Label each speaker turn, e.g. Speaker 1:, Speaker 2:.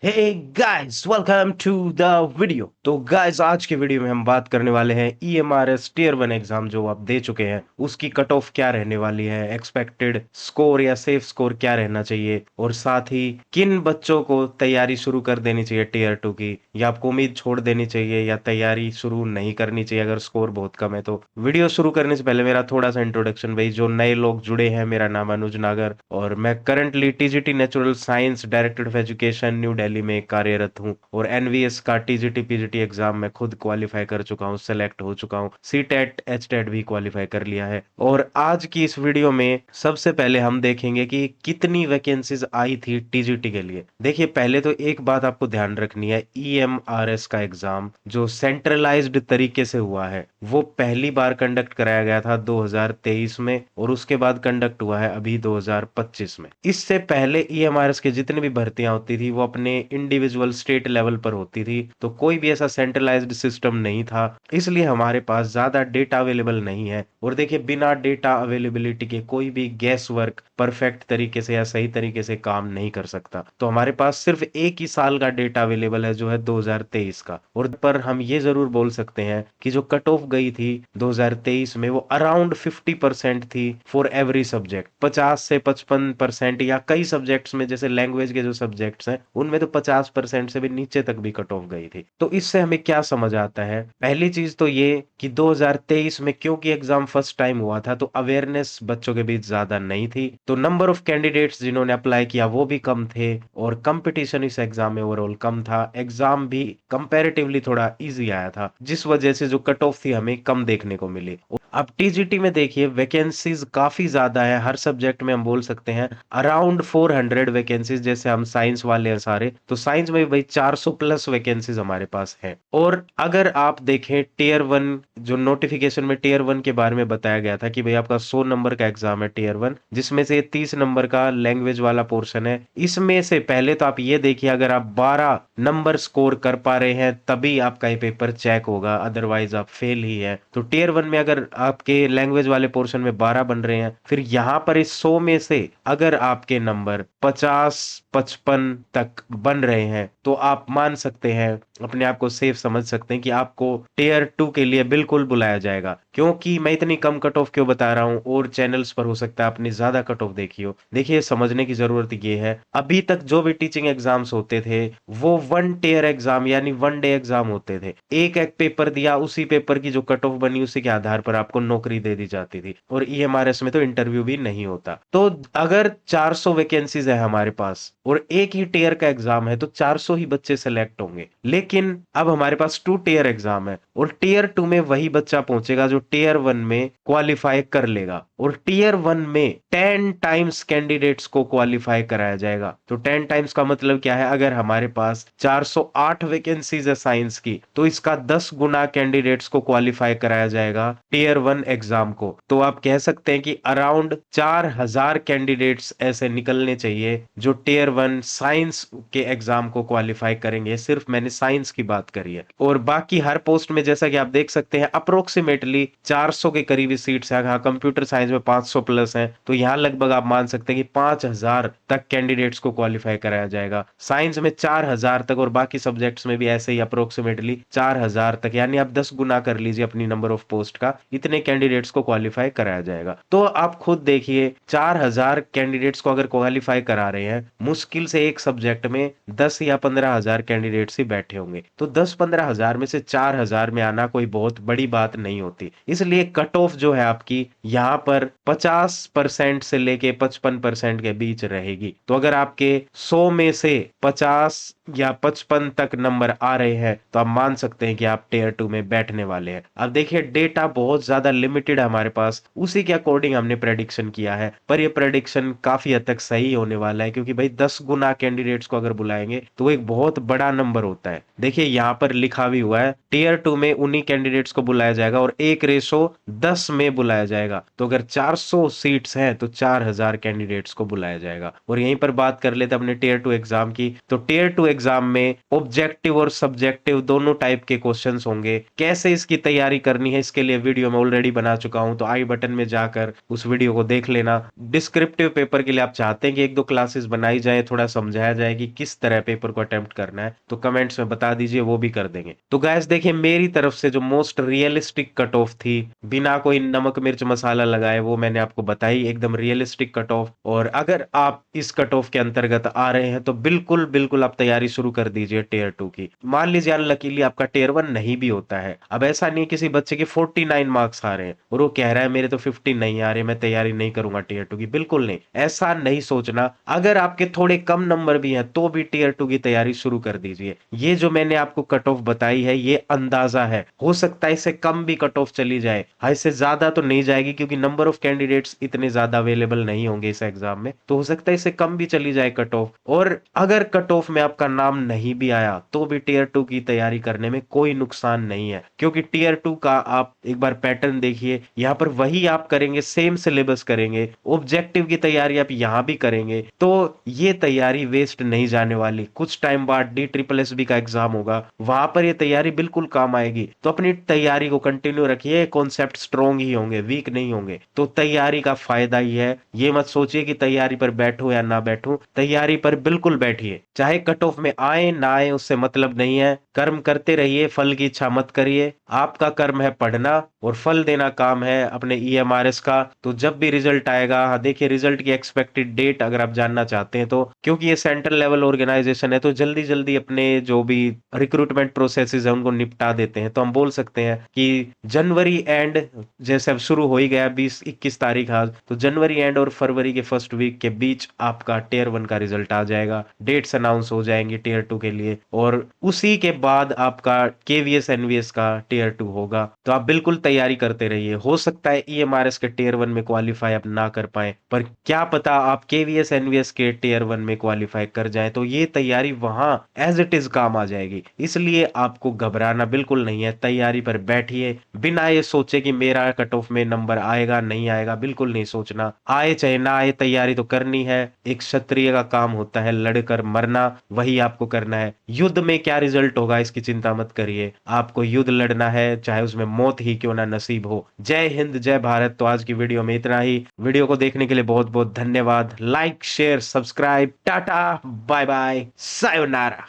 Speaker 1: Hey guys, welcome to the video. तो guys, आज के वीडियो में हम बात करने वाले हैं ईएमआरएस टीयर 1 एग्जाम जो आप दे चुके हैं उसकी कट ऑफ क्या रहने वाली है, एक्सपेक्टेड स्कोर या सेफ स्कोर क्या रहना चाहिए, और साथ ही किन बच्चों को तैयारी शुरू कर देनी चाहिए टीयर 2 की, या आपको उम्मीद छोड़ देनी चाहिए या तैयारी शुरू नहीं करनी चाहिए अगर स्कोर बहुत कम है। तो वीडियो शुरू करने से पहले मेरा थोड़ा सा इंट्रोडक्शन भाई, जो नए लोग जुड़े हैं, मेरा नाम अनुज नागर और मैं currently TGT natural science director of education new Delhi में कार्यरत हूं, और एनवीएस का टीजीटी पीजीटी एग्जाम में खुद क्वालिफाई कर चुका हूं, सेलेक्ट हो चुका हूं, सीटेट एचटेट भी क्वालिफाई कर लिया है। और आज की इस वीडियो में सबसे पहले हम देखेंगे कि कितनी वैकेंसीज आई थी टीजीटी के लिए। देखिए, पहले तो एक बात आपको ध्यान रखनी है, ईएमआरएस का एग्जाम जो सेंट्रलाइज्ड तरीके से हुआ है वो पहली बार कंडक्ट कराया गया था 2023 में, और उसके बाद कंडक्ट हुआ है अभी 2025 में। इससे पहले ईएमआरएस के जितनी भी भर्तियां होती थी वो अपने इंडिविजुअल स्टेट लेवल पर होती थी, तो कोई भी ऐसा सेंट्रलाइज्ड सिस्टम नहीं था, इसलिए हमारे पास ज्यादा डेटा अवेलेबल नहीं है। और देखिए, बिना डेटा अवेलेबिलिटी के कोई भी गैस वर्क परफेक्ट तरीके से या सही तरीके से काम नहीं कर सकता। तो हमारे पास सिर्फ एक ही साल का डेटा अवेलेबल है जो है 2023 का, और पर हम ये जरूर बोल सकते हैं कि जो कट ऑफ गई थी 2023 में वो अराउंड 50% थी फॉर एवरी सब्जेक्ट। 50 से 55%, या कई सब्जेक्ट्स में जैसे लैंग्वेज के जो सब्जेक्ट्स हैं उनमें तो 50% से भी नीचे तक भी कट ऑफ गई थी। तो इससे हमें क्या समझ आता है, पहली चीज तो ये कि 2023 में क्योंकि एग्जाम फर्स्ट टाइम हुआ था तो अवेयरनेस बच्चों के बीच ज्यादा नहीं थी, तो नंबर ऑफ कैंडिडेट्स जिन्होंने अप्लाई किया वो भी कम थे, और कंपटीशन इस एग्जाम में ओवरऑल कम था। एग्जाम भी कंपैरेटिवली थोड़ा इजी आया था, जिस वजह से जो कट ऑफ थी हमें कम देखने को मिली। अब टीजीटी में देखिए, वैकेंसीज काफी ज्यादा है, हर सब्जेक्ट में हम बोल सकते हैं अराउंड 400 वैकेंसीज। जैसे हम साइंस वाले हैं सारे, तो साइंस में भी भाई 400 प्लस वैकेंसीज हमारे पास है। और अगर आप देखें टीयर 1, जो नोटिफिकेशन में टीयर 1 के बारे में बताया गया था कि भाई आपका 100 नंबर का एग्जाम है टीयर 1, जिसमें से 30 नंबर का लैंग्वेज वाला पोर्शन है। इसमें से पहले तो आप ये देखिए, अगर आप 12 नंबर स्कोर कर पा रहे हैं तभी आपका ये पेपर चेक होगा, अदरवाइज आप फेल ही है। तो टीयर 1 में अगर आपके लैंग्वेज वाले पोर्शन में 12 बन रहे हैं, फिर यहाँ पर इस 100 में से अगर आपके नंबर 50-55 तक बन रहे हैं तो आप मान सकते हैं, अपने आप को सेफ समझ सकते हैं कि आपको टीयर 2 के लिए बिल्कुल बुलाया जाएगा। क्योंकि मैं इतनी कम कट ऑफ क्यों बता रहा हूँ, और चैनल्स पर हो सकता है आपने ज्यादा कट ऑफ देखी हो। देखिए, समझने की जरूरत ये है, अभी तक जो भी टीचिंग एग्जाम्स होते थे वो वन टीयर एग्जाम यानी वन डे एग्जाम होते थे। एक एक पेपर दिया, उसी पेपर की जो कट ऑफ बनी उसी के आधार पर आपको नौकरी दे दी जाती थी, और ईएमआरएस में तो इंटरव्यू भी नहीं होता। तो अगर 400 वैकेंसीज है हमारे पास और एक ही टीयर का एग्जाम है तो 400 ही बच्चे सेलेक्ट होंगे। लेकिन अब हमारे पास 2 टीयर एग्जाम है, और टीयर 2 में वही बच्चा पहुंचेगा जो टीयर 1 में क्वालिफाई कर लेगा, और टीयर 1 में 10 टाइम्स कैंडिडेट्स को क्वालिफाई कराया जाएगा। तो 10 टाइम्स का मतलब क्या है, अगर हमारे पास 408 वैकेंसीज है साइंस की, तो इसका 10 गुना कैंडिडेट्स को क्वालिफाई कराया जाएगा टीयर 1 एग्जाम को। तो आप कह सकते हैं कि अराउंड 4000 कैंडिडेट्स ऐसे निकलने चाहिए जो टीयर 1 साइंस के एग्जाम को क्वालिफाई करेंगे। सिर्फ मैंने साइंस की बात करी है, और बाकी हर पोस्ट में जैसा कि आप देख सकते हैं अप्रोक्सीमेटली 400 के करीबी सीट्स है। हाँ, कंप्यूटर साइंस में 500 प्लस है, तो यहाँ लगभग आप मान सकते हैं कि 5000 तक कैंडिडेट्स को क्वालिफाई कराया जाएगा। साइंस में 4000 तक, और बाकी सब्जेक्ट्स में भी ऐसे ही अप्रोक्सीमेटली 4000 तक, यानी आप 10 गुना कर लीजिए अपनी नंबर ऑफ पोस्ट का, इतने कैंडिडेट्स को क्वालिफाई कराया जाएगा। तो आप खुद देखिए, 4000 कैंडिडेट्स को अगर क्वालिफाई करा रहे हैं, मुश्किल से एक सब्जेक्ट में 10 या 15,000 कैंडिडेट्स ही बैठे होंगे, तो 10-15 हजार में से 4000 में आना कोई बहुत बड़ी बात नहीं होती। इसलिए कट ऑफ जो है आपकी यहाँ पर 50% से लेके 55% के बीच रहेगी। तो अगर आपके 100 में से 50 या 55 तक नंबर आ रहे हैं तो आप मान सकते हैं कि आप टीयर 2 में बैठने वाले हैं। अब देखिए, डेटा बहुत ज्यादा लिमिटेड है हमारे पास, उसी के अकॉर्डिंग हमने प्रेडिक्शन किया है, पर ये प्रेडिक्शन काफी हद तक सही होने वाला है, क्योंकि भाई 10 गुना कैंडिडेट्स को अगर बुलाएंगे तो एक बहुत बड़ा नंबर होता है। देखिए, यहाँ पर लिखा भी हुआ है टीयर 2 में उन्हीं कैंडिडेट्स को बुलाया जाएगा और 1:10 में बुलाया जाएगा। तो अगर 400 सीट्स हैं तो 4000 कैंडिडेट्स को बुलाया जाएगा। और यहीं पर बात कर लेते अपने टीयर 2 एग्जाम की। तो टीयर 2 एग्जाम में ऑब्जेक्टिव और सब्जेक्टिव दोनों टाइप के क्वेश्चंस होंगे। कैसे इसकी तैयारी करनी है इसके लिए वीडियो मैं ऑलरेडी बना चुका हूं, तो आई बटन में जाकर उस वीडियो को देख लेना। डिस्क्रिप्टिव पेपर के लिए आप चाहते हैं कि एक दो क्लासेस बनाई जाए, थोड़ा समझाया जाए कि किस तरह पेपर को अटेम्प्ट करना है, तो कमेंट्स में बता दीजिए, वो भी कर देंगे। तो गाइस देखिए, मेरी तरफ से जो मोस्ट रियलिस्टिक कट ऑफ थी, बिना कोई नमक मिर्च मसाला लगाए, वो मैंने आपको बताई, एकदम रियलिस्टिक कट ऑफ। और अगर आप इस कट ऑफ के अंतर्गत आ रहे हैं तो बिल्कुल बिल्कुल आप तैयारी शुरू कर दीजिए टीयर 2 की। मान लीजिए अनलकीली आपका टीयर 1 नहीं भी होता है, अब ऐसा नहीं किसी बच्चे के 49 मार्क्स आ रहे हैं और वो कह रहा है मेरे तो 50 नहीं आ रहे, मैं तैयारी नहीं करूंगा टीयर 2 की। बिल्कुल नहीं, ऐसा नहीं सोचना। अगर आपके थोड़े कम नंबर भी हैं तो भी टीयर 2 की तैयारी शुरू कर दीजिए। ये जो मैंने आपको कट ऑफ बताई है ये अंदाजा है, हो सकता है इससे कम भी कट ऑफ चली जाए, हाँ इससे ज्यादा तो नहीं जाएगी क्योंकि नंबर ऑफ कैंडिडेट्स इतने ज्यादा अवेलेबल नहीं होंगे इस एग्जाम में, तो हो सकता है इससे कम भी चली जाए कट ऑफ। और अगर कट ऑफ में आपका नाम नहीं भी आया तो भी टीयर 2 की तैयारी करने में कोई नुकसान नहीं है, क्योंकि टीयर 2 का आप एक बार पैटर्न देखिए, यहाँ पर वही आप करेंगे, सेम सिलेबस करेंगे, ऑब्जेक्टिव की तैयारी आप यहाँ भी करेंगे, तो ये तैयारी वेस्ट नहीं जाने वाली। कुछ टाइम बाद DSSB का एग्जाम होगा, वहां पर ये तैयारी बिल्कुल काम आएगी। तो अपनी तैयारी को कंटिन्यू रखिए, कॉन्सेप्ट स्ट्रॉन्ग ही होंगे, वीक नहीं होंगे, तो तैयारी का फायदा ही है। ये मत सोचिए कि तैयारी पर बैठो या ना बैठो, तैयारी पर बिल्कुल बैठिए, चाहे कट ऑफ में आए ना आए उससे मतलब नहीं है। कर्म करते रहिए, फल की इच्छा मत करिए। आपका कर्म है पढ़ना और फल देना काम है अपने EMRS का। तो जब भी रिजल्ट आएगा, हाँ देखिए रिजल्ट की एक्सपेक्टेड डेट अगर आप जानना चाहते हैं तो, क्योंकि ये सेंट्रल लेवल ऑर्गेनाइजेशन है तो जल्दी जल्दी अपने जो भी रिक्रूटमेंट प्रोसेसेस है उनको निपटा देते हैं। तो हम बोल सकते हैं कि जनवरी एंड, जैसे अब शुरू हो ही गया 20-21 तारीख आज, तो जनवरी एंड और फरवरी के फर्स्ट वीक के बीच आपका टीयर 1 का रिजल्ट आ जाएगा, डेट्स अनाउंस हो जाएंगी टीयर 2 के लिए, और उसी के बाद आपका KVS NVS का टीयर 2 होगा। तो आप बिल्कुल तैयारी करते रहिए। हो सकता है EMRS के टीयर 1 में क्वालिफाई आप ना कर पाए, पर क्या पता आप KVS NVS के टीयर 1 में क्वालिफाई कर जाए, तो ये तैयारी वहां एज इट इज काम आ जाएगी। इसलिए आपको घबराना बिल्कुल नहीं है, तैयारी पर बैठिए, बिना ये सोचे कि मेरा कट ऑफ में नंबर आएगा नहीं आएगा, बिल्कुल नहीं सोचना। आए चाहे ना आए, तैयारी तो करनी है। एक क्षत्रिय का काम होता है लड़कर मरना, वही आपको करना है। युद्ध में क्या रिजल्ट होगा इसकी चिंता मत करिए, आपको युद्ध लड़ना है, चाहे उसमें मौत ही क्यों ना नसीब हो। जय हिंद, जय भारत। तो आज की वीडियो में इतना ही। वीडियो को देखने के लिए बहुत बहुत धन्यवाद। Like share subscribe, tata bye bye sayonara.